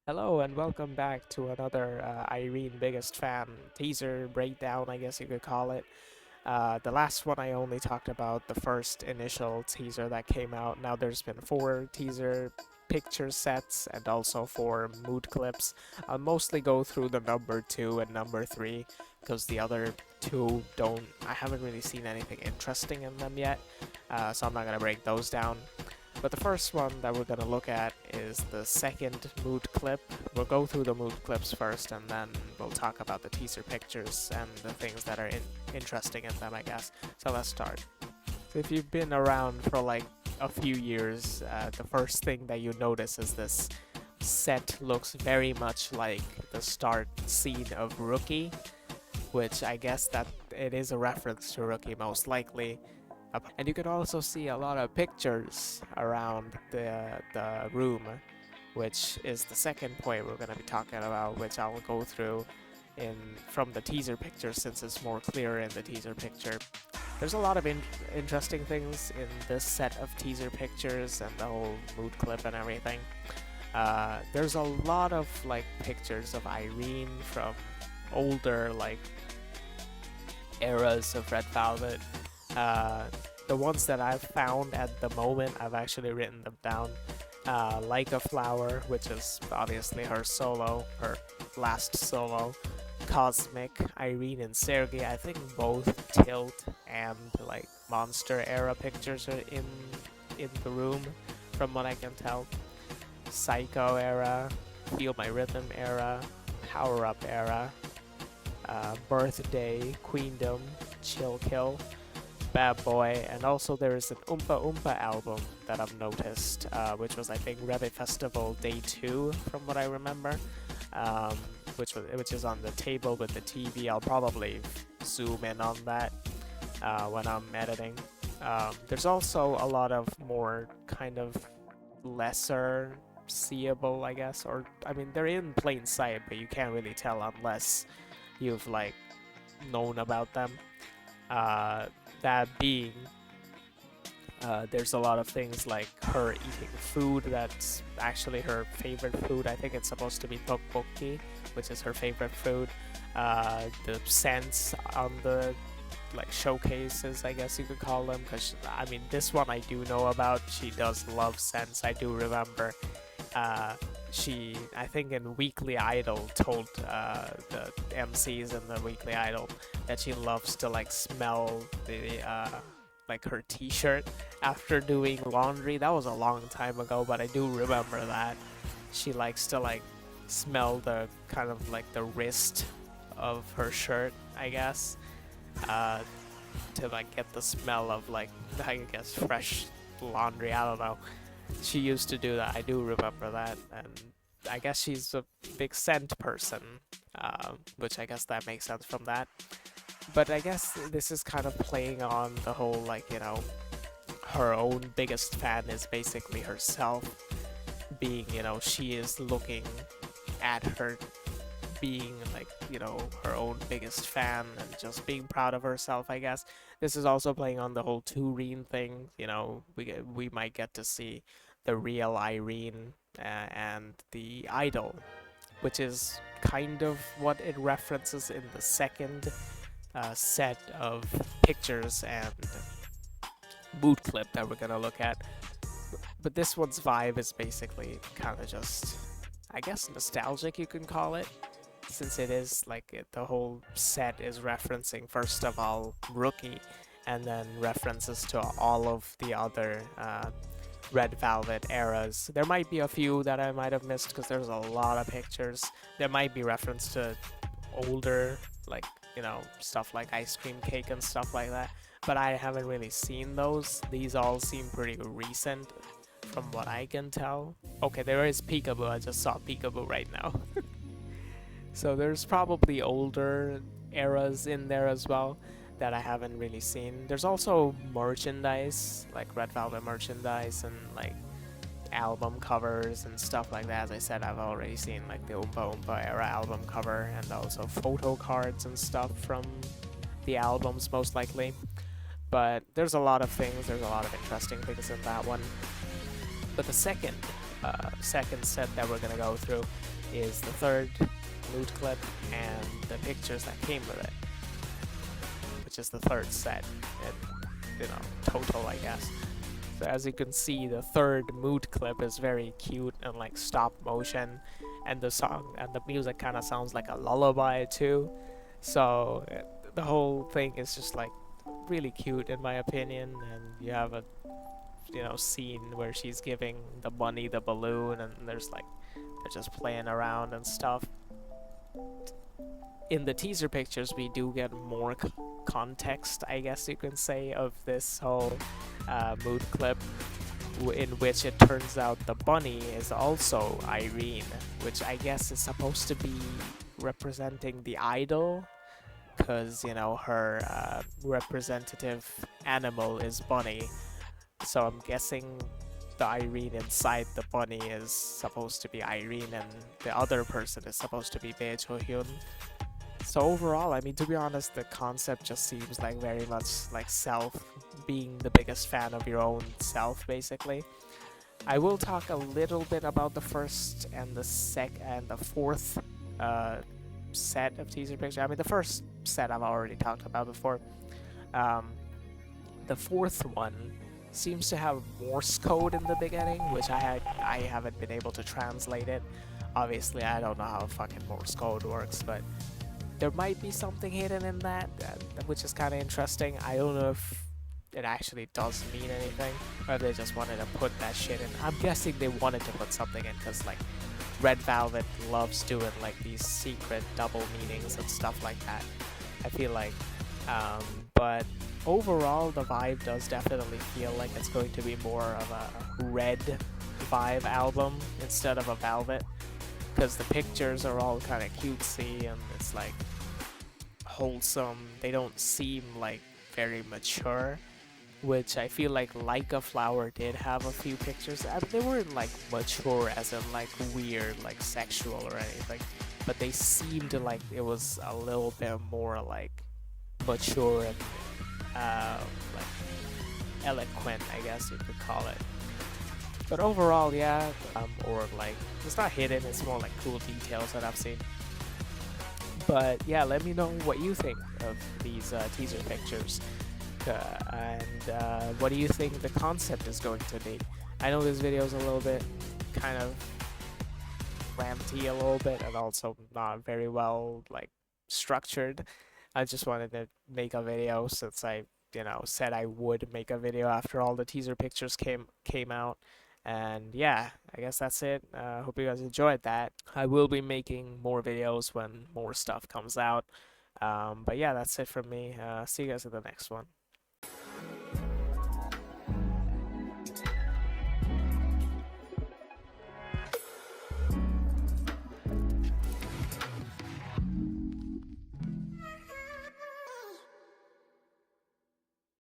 Hello and welcome back to another Irene Biggest Fan teaser breakdown, I guess you could call it. The last one I only talked about the first initial teaser that came out. Now there's been four teaser picture sets and also four mood clips. I'll mostly go through the number two and number three because the other two I haven't really seen anything interesting in them yet, so I'm not going to break those down. But the first one that we're going to look at is the second mood clip. We'll go through the mood clips first and then we'll talk about the teaser pictures and the things that are interesting in them, I guess. So let's start. So if you've been around for like a few years, the first thing that you notice is this set looks very much like the start scene of Rookie, which I guess that it is a reference to Rookie most likely. And you can also see a lot of pictures around the room, which is the second point we're going to be talking about, which I'll go through from the teaser picture since it's more clear in the teaser picture. There's a lot of interesting things in this set of teaser pictures and the whole mood clip and everything. There's a lot of like pictures of Irene from older like eras of Red Velvet. The ones that I've found at the moment, I've actually written them down. Like a Flower, which is obviously her last solo. Cosmic, Irene and Sergey, I think both Tilt and like Monster era pictures are in the room, from what I can tell. Psycho era, Feel My Rhythm era, Power Up era, Birthday, Queendom, Chill Kill, Bad Boy, and also there is an Oompa Oompa album that I've noticed, which was I think Rebbit Festival Day 2 from what I remember, which is on the table with the TV. I'll probably zoom in on that when I'm editing. There's also a lot of more kind of lesser seeable, I guess, or I mean they're in plain sight, but you can't really tell unless you've like known about them. That being, there's a lot of things like her eating food that's actually her favorite food. I think it's supposed to be tteokbokki, which is her favorite food. The scents on the like showcases, I guess you could call them, because I mean this one I do know about. She does love scents. I do remember. I think in Weekly Idol told the MCs in the Weekly Idol that she loves to like smell the like her t-shirt after doing laundry. That was a long time ago, but I do remember that. She likes to like smell the kind of like the wrist of her shirt, I guess, to like get the smell of like I guess fresh laundry. I don't know. She used to do that. I do remember that, and I guess she's a big scent person, which I guess that makes sense from that. But I guess this is kind of playing on the whole, like, her own biggest fan is basically herself, being, she is looking at her being, like, her own biggest fan and just being proud of herself, I guess. This is also playing on the whole Tureen thing, we might get to see the real Irene and the idol, which is kind of what it references in the second set of pictures and mood clip that we're gonna look at. But this one's vibe is basically kind of just, I guess, nostalgic, you can call it, since it is like the whole set is referencing first of all Rookie, and then references to all of the other Red Velvet eras. There might be a few that I might have missed because there's a lot of pictures. There might be reference to older, like, stuff like Ice Cream Cake and stuff like that, but I haven't really seen those. These all seem pretty recent from what I can tell. Okay, there is Peekaboo. I just saw Peekaboo right now. So there's probably older eras in there as well that I haven't really seen. There's also merchandise, like Red Velvet merchandise and like album covers and stuff like that. As I said, I've already seen like the Oompa Oompa era album cover and also photo cards and stuff from the albums most likely. But there's a lot of things, there's a lot of interesting things in that one. But the second second set that we're gonna go through is the third mood clip and the pictures that came with it, which is the third set in total, I guess. So as you can see, the third mood clip is very cute and like stop motion, and the song and the music kind of sounds like a lullaby too. So the whole thing is just like really cute in my opinion, and you have a scene where she's giving the bunny the balloon, and there's like they're just playing around and stuff. In the teaser pictures, we do get more context, I guess you can say, of this whole mood clip, in which it turns out the bunny is also Irene, which I guess is supposed to be representing the idol, because her representative animal is bunny. So I'm guessing the Irene inside the bunny is supposed to be Irene, and the other person is supposed to be Bae Jo-hyun. So overall, I mean, to be honest, the concept just seems like very much like being the biggest fan of your own self, basically. I will talk a little bit about the first and the fourth set of teaser pictures. I mean, the first set I've already talked about before. The fourth one seems to have Morse code in the beginning, which I haven't been able to translate it. Obviously, I don't know how fucking Morse code works, but there might be something hidden in that, which is kind of interesting. I don't know if it actually does mean anything, or if they just wanted to put that shit in. I'm guessing they wanted to put something in because like Red Velvet loves doing like these secret double meanings and stuff like that, I feel like. But overall, the vibe does definitely feel like it's going to be more of a red vibe album instead of a Velvet, because the pictures are all kind of cutesy and it's like wholesome. They don't seem like very mature, which I feel like a Flower did have a few pictures. I mean, they weren't like mature as in like weird, like sexual or anything, but they seemed like it was a little bit more like mature and like eloquent, I guess you could call it. But overall, yeah, or like it's not hidden, it's more like cool details that I've seen. But yeah, let me know what you think of these teaser pictures, and what do you think the concept is going to be. I know this video is a little bit kind of ranty a little bit, and also not very well like structured. I just wanted to make a video since I said I would make a video after all the teaser pictures came out. And yeah, I guess that's it. Hope you guys enjoyed that. I will be making more videos when more stuff comes out. But yeah, that's it from me. See you guys in the next one.